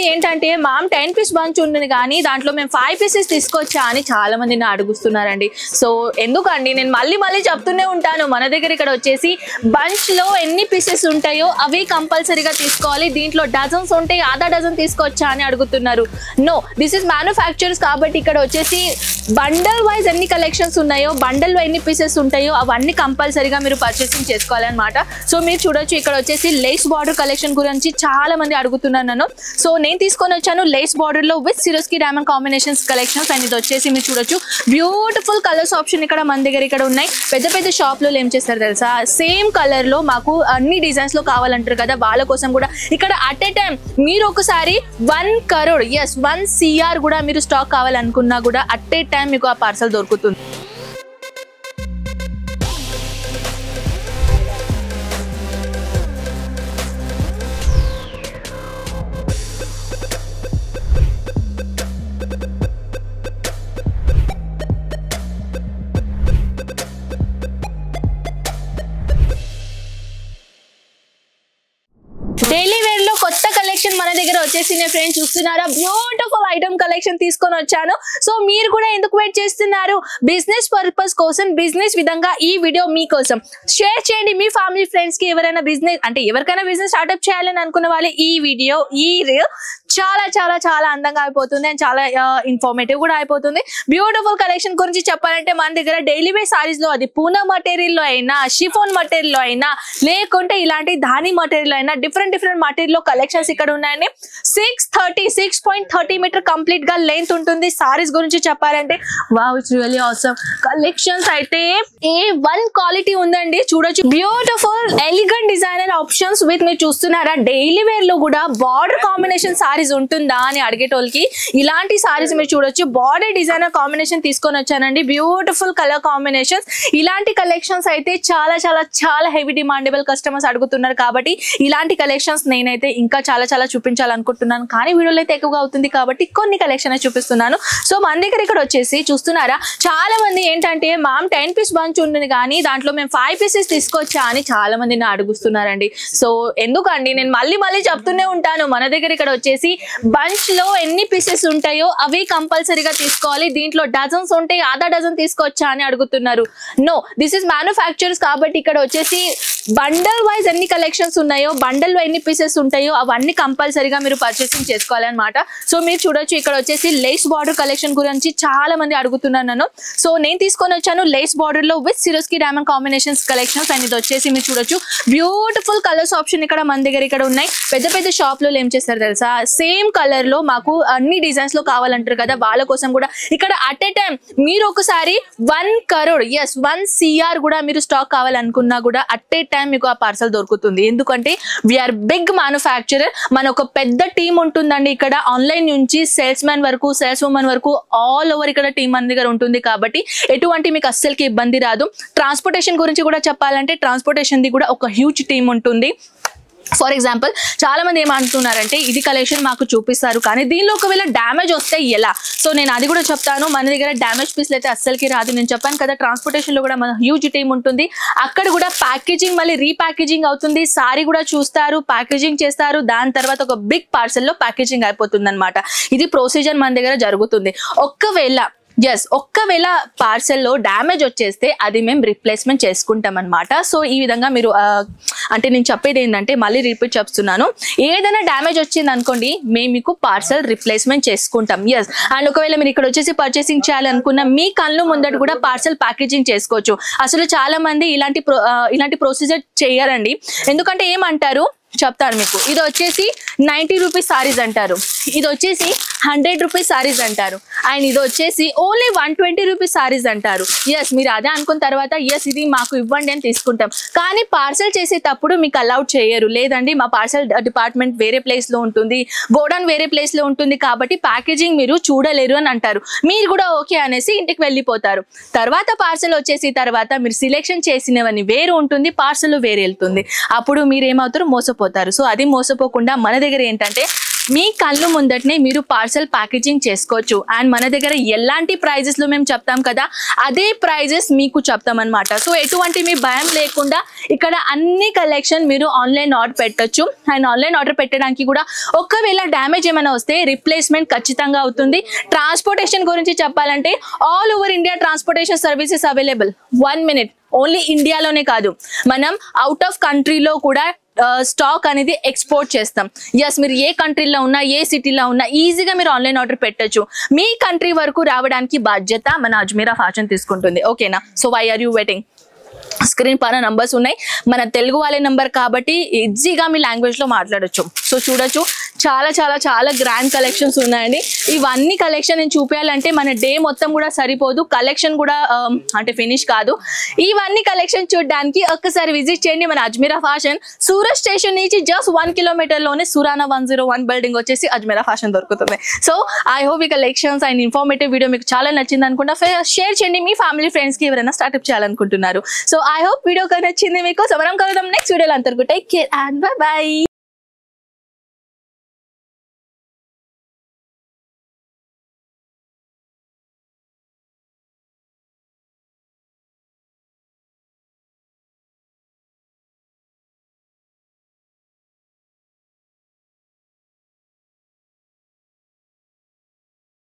మంది ఏంటంటే ma'am 10 piece bunch ఉంటుంది కానీ దాంట్లో మేము 5 పీసెస్ తీసుకొచ్చా అని చాలా మంది నా అడుగుతున్నారండి. సో ఎందుకండి నేను మళ్ళీ చెప్తూనే ఉంటాను, మన దగ్గర ఇక్కడ వచ్చేసి బంచ్ లో ఎన్ని పీసెస్ ఉంటాయో అవి కంపల్సరీగా తీసుకోవాలి. దీంట్లో డజన్స్ ఉంటాయి, ఆधा డజన్ తీసుకొచ్చా అని అడుగుతున్నారు. నో, దిస్ ఇస్ మ్యానుఫ్యాక్చర్స్ కాబట్టి ఇక్కడ వచ్చేసి బండల్ వైజ్ ఎన్ని కలెక్షన్స్ ఉన్నాయో, బండల్ లో ఎన్ని పీసెస్ ఉంటాయో అవన్నీ కంపల్సరీగా మీరు పర్చేసింగ్ చేసుకోవాలన్నమాట. సో మీరు చూడొచ్చు ఇక్కడ వచ్చేసి లేస్ బార్డర్ కలెక్షన్ గురించి చాలా మంది అడుగుతున్నారు నన్ను. సో నేను తీసుకొని వచ్చాను లేస్ బార్డర్ లో with Swarovski diamond combinations collections. And ఇది వచ్చేసి మీరు చూడొచ్చు బ్యూటిఫుల్ కలర్స్ ఆప్షన్ ఇక్కడ మన దగ్గర ఇక్కడ ఉన్నాయి. పెద్ద షాప్ లో ఏం చేస్తారు తెలుసా, సేమ్ కలర్ లో మాకు అన్ని డిజైన్స్ లో కావాలంటారు కదా, వాళ్ళ కోసం కూడా ఇక్కడ అట్ ఏ టైం మీరు ఒకసారి 1 crore, yes 1 CR కూడా మీరు స్టాక్ కావాలనుకున్నా కూడా అట్ ఏ టైం మీకు ఆ పార్సల్ దొరుకుతుంది. డైలీ వేర్ లో కొత్త కలెక్షన్ మన దగ్గర వచ్చేసింది ఫ్రెండ్స్, చూస్తున్నారా బ్యూటిఫుల్ ఐటమ్ కలెక్షన్ తీసుకొని వచ్చాను. సో మీరు కూడా ఎందుకు వెయిట్ చేస్తున్నారు, బిజినెస్ పర్పస్ కోసం బిజినెస్ విధంగా ఈ వీడియో మీకోసం షేర్ చేయండి. మీ ఫ్యామిలీ ఫ్రెండ్స్ కి ఎవరైనా బిజినెస్ అంటే ఎవరికైనా బిజినెస్ స్టార్ట్అప్ చేయాలని అనుకున్న వాళ్ళు ఈ వీడియో ఈ రీల్ చాలా అందంగా అయిపోతుంది అండ్ చాలా ఇన్ఫర్మేటివ్ కూడా అయిపోతుంది. బ్యూటిఫుల్ కలెక్షన్ గురించి చెప్పాలంటే మన దగ్గర డైలీ వేర్ సారీస్ లో అది పూనా మటీరియల్ లో అయినా, షిఫోన్ మటీరియల్ లో అయినా, లేకుంటే ఇలాంటి ధాని మటీరియల్ అయినా డిఫరెంట్ మటీరియల్ లో కలెక్షన్స్ ఇక్కడ ఉన్నాయండి. 6.30 మీటర్ కంప్లీట్ గా లెంత్ ఉంటుంది. సారీస్ గురించి చెప్పాలంటే wow, it's really awesome. Collections అయితే A1 క్వాలిటీ ఉందండి. చూడొచ్చు beautiful elegant designer options with మీరు చూస్తున్నారా డైలీ వేర్ లో కూడా బార్డర్ కాంబినేషన్ సారీస్ ఉంటుందా అని అడిగేటోళ్ళకి ఇలాంటి సారీస్ మీరు చూడొచ్చు. బార్డర్ డిజైనర్ కాంబినేషన్ తీసుకొని వచ్చానండి. Beautiful colour combinations. ఇలాంటి కలెక్షన్స్ అయితే చాలా హెవీ డిమాండబుల్ కస్టమర్స్ అడుగుతున్నారు కాబట్టి ఇలాంటి కలెక్షన్స్ నేనైతే ఇంకా చాలా చూపించాలనుకుంటున్నాను. కానీ వీడియోలో అయితే ఎక్కువగా అవుతుంది కాబట్టి కొన్ని కలెక్షన్ చూపిస్తున్నాను. సో మన దగ్గర ఇక్కడ వచ్చేసి చూస్తున్నారా చాలా మంది ఏంటంటే మామ్ 10 పీస్ బంచ్ ఉంటుంది కానీ దాంట్లో మేము 5 పీసెస్ తీసుకొచ్చా అని చాలా మంది నా అడుగుతున్నారండి. సో ఎందుకండి నేను మళ్ళీ చెప్తూనే ఉంటాను, మన దగ్గర ఇక్కడ వచ్చేసి బంచ్ లో ఎన్ని పీసెస్ ఉంటాయో అవి కంపల్సరీగా తీసుకోవాలి. దీంట్లో డజన్స్ ఉంటాయి, ఆधा డజన్ తీసుకొచ్చా అని అడుగుతున్నారు. నో, దిస్ ఇస్ మ్యానుఫ్యాక్చర్స్ కాబట్టి ఇక్కడ వచ్చేసి బండల్ వైజ్ ఎన్ని కలెక్షన్స్ ఉన్నాయో, బండల్ లో ఎన్ని పీసెస్ ఉంటాయో అవన్నీ కంపల్సరీగా మీరు పర్చేసింగ్ చేసుకోవాలన్నమాట. సో మీరు చూడొచ్చు ఇక్కడ వచ్చేసి లేస్ బార్డర్ కలెక్షన్ గురించి చాలా మంది అడుగుతున్నారు నన్ను. సో నేను తీసుకొని వచ్చాను లేస్ బార్డర్ లో with Swarovski diamond combinations collections. And ఇది వచ్చేసి మీరు చూడొచ్చు బ్యూటిఫుల్ కలర్స్ ఆప్షన్ ఇక్కడ మన దగ్గర ఇక్కడ ఉన్నాయి. పెద్ద షాప్ లో ఏం చేస్తారు తెలుసా, సేమ్ కలర్ లో మాకు అన్ని డిజైన్స్ లో కావాలంటారు కదా, వాళ్ళ కోసం కూడా ఇక్కడ అట్ ఏ టైం మీరు ఒకసారి 1 crore, yes 1 CR కూడా మీరు స్టాక్ కావాలనుకున్నా కూడా అట్ ఏ టైం మీకు ఆ పార్సల్ దొరుకుతుంది. ఎందుకంటే వీఆర్ బిగ్ మ్యానుఫ్యాక్చరర్. మన ఒక పెద్ద టీం ఉంటుందండి ఇక్కడ, ఆన్లైన్ నుంచి సేల్స్ మ్యాన్ వరకు, సేల్స్ ఉమెన్ వరకు ఆల్ ఓవర్ ఇక్కడ టీం మన దగ్గర ఉంటుంది కాబట్టి ఎటువంటి మీకు అస్సలకి ఇబ్బంది రాదు. ట్రాన్స్పోర్టేషన్ గురించి కూడా చెప్పాలంటే ట్రాన్స్పోర్టేషన్ ది కూడా ఒక హ్యూజ్ టీం ఉంటుంది. ఫర్ ఎగ్జాంపుల్ చాలా మంది ఏమంటున్నారంటే ఇది కలెక్షన్ మాకు చూపిస్తారు కానీ దీనిలో ఒకవేళ డ్యామేజ్ వస్తే ఎలా, సో నేను అది కూడా చెప్తాను. మన దగ్గర డ్యామేజ్ పీస్లు అయితే అస్సలకి రాదు. నేను చెప్పాను కదా ట్రాన్స్పోర్టేషన్ లో కూడా మన హ్యూజ్ టీం ఉంటుంది. అక్కడ కూడా ప్యాకేజింగ్ మళ్ళీ రీప్యాకేజింగ్ అవుతుంది, సారీ కూడా చూస్తారు, ప్యాకేజింగ్ చేస్తారు, దాని తర్వాత ఒక బిగ్ పార్సల్ లో ప్యాకేజింగ్ అయిపోతుంది అనమాట. ఇది ప్రొసీజర్ మన దగ్గర జరుగుతుంది. ఒక్కవేళ పార్సెల్లో డ్యామేజ్ వచ్చేస్తే అది మేము రిప్లేస్మెంట్ చేసుకుంటాం అనమాట. సో ఈ విధంగా మీరు అంటే నేను చెప్పేది ఏంటంటే మళ్ళీ రిపీట్ చెప్తున్నాను, ఏదైనా డ్యామేజ్ వచ్చింది అనుకోండి మేము మీకు పార్సెల్ రిప్లేస్మెంట్ చేసుకుంటాం. అండ్ ఒకవేళ మీరు ఇక్కడ వచ్చేసి పర్చేసింగ్ చేయాలనుకున్న మీ కళ్ళు ముందట కూడా పార్సెల్ ప్యాకేజింగ్ చేసుకోవచ్చు. అసలు చాలా మంది ఇలాంటి ప్రొసీజర్ చేయరండి. ఎందుకంటే ఏమంటారు చెప్తాను మీకు, ఇది వచ్చేసి 90 రూపీస్ సారీస్ అంటారు, ఇది వచ్చేసి 100 రూపీస్ సారీస్ అంటారు, అండ్ ఇది వచ్చేసి ఓన్లీ 120 రూపీస్ సారీస్ అంటారు. మీరు అదే అనుకున్న తర్వాత ఇది మాకు ఇవ్వండి అని తీసుకుంటాం. కానీ పార్సల్ చేసేటప్పుడు మీకు అలౌడ్ చేయరు, లేదండి మా పార్సల్ డిపార్ట్మెంట్ వేరే ప్లేస్ లో ఉంటుంది, గోడౌన్ వేరే ప్లేస్ లో ఉంటుంది కాబట్టి ప్యాకేజింగ్ మీరు చూడలేరు అని అంటారు. మీరు కూడా ఓకే అనేసి ఇంటికి వెళ్ళిపోతారు. తర్వాత పార్సల్ వచ్చేసి తర్వాత మీరు సెలెక్షన్ చేసినవన్నీ వేరు ఉంటుంది, పార్సల్ వేరే వెళ్తుంది. అప్పుడు మీరు ఏమవుతారు, మోసపోతారు. సో అది మోసపోకుండా మన దగ్గర ఏంటంటే మీ కళ్ళు ముందటనే మీరు పార్సల్ ప్యాకేజింగ్ చేసుకోవచ్చు. అండ్ మన దగ్గర ఎలాంటి ప్రైజెస్ లో మేము చెప్తాం కదా అదే ప్రైజెస్ మీకు చెప్తాం అనమాట. సో ఎటువంటి మీ భయం లేకుండా ఇక్కడ అన్ని కలెక్షన్ మీరు ఆన్లైన్ ఆర్డర్ పెట్టొచ్చు. అండ్ ఆన్లైన్ ఆర్డర్ పెట్టడానికి కూడా ఒకవేళ డ్యామేజ్ ఏమైనా వస్తే రిప్లేస్మెంట్ ఖచ్చితంగా అవుతుంది. ట్రాన్స్పోర్టేషన్ గురించి చెప్పాలంటే all over India transportation services available. 1 minute only ఇండియాలోనే కాదు, మనం అవుట్ ఆఫ్ కంట్రీలో కూడా స్టాక్ అనేది ఎక్స్పోర్ట్ చేస్తాం. ఎస్, మీరు ఏ కంట్రీలో ఉన్నా ఏ సిటీలో ఉన్నా ఈజీగా మీరు ఆన్లైన్ ఆర్డర్ పెట్టచ్చు. మీ కంట్రీ వరకు రావడానికి బాధ్యత మన అజ్మీరా ఫ్యాషన్ తీసుకుంటుంది. ఓకేనా? So why are you waiting? Screen పైన నంబర్స్ ఉన్నాయి, మన తెలుగు వాళ్ళ నంబర్ కాబట్టి ఈజీగా మీ లాంగ్వేజ్ లో మాట్లాడొచ్చు. సో చూడొచ్చు, చాలా చాలా చాలా గ్రాండ్ కలెక్షన్స్ ఉన్నాయండి. ఇవన్నీ కలెక్షన్ నేను చూపించాలంటే మన డే మొత్తం కూడా సరిపోదు, కలెక్షన్ కూడా అంటే ఫినిష్ కాదు. ఇవన్నీ కలెక్షన్ చూడడానికి ఒక్కసారి విజిట్ చేయండి మన అజ్మీరా ఫ్యాషన్. సూరత్ స్టేషన్ నుంచి జస్ట్ 1 kilometer లోనే సురానా 101 బిల్డింగ్ వచ్చేసి అజ్మీరా ఫ్యాషన్ దొరుకుతుంది. సో ఐ హోప్ ఈ కలెక్షన్స్ అండ్ ఇన్ఫర్మేటివ్ వీడియో మీకు చాలా నచ్చింది అనుకుంటా. షేర్ చేయండి మీ ఫ్యామిలీ ఫ్రెండ్స్ కి ఎవరైనా స్టార్ట్అప్ చేయాలనుకుంటున్నారు. సో ఐ హోప్ వీడియో నచ్చింది మీకు. మనం కలుద్దాం నెక్స్ట్ వీడియోలో. అంతవరకు take care and by by.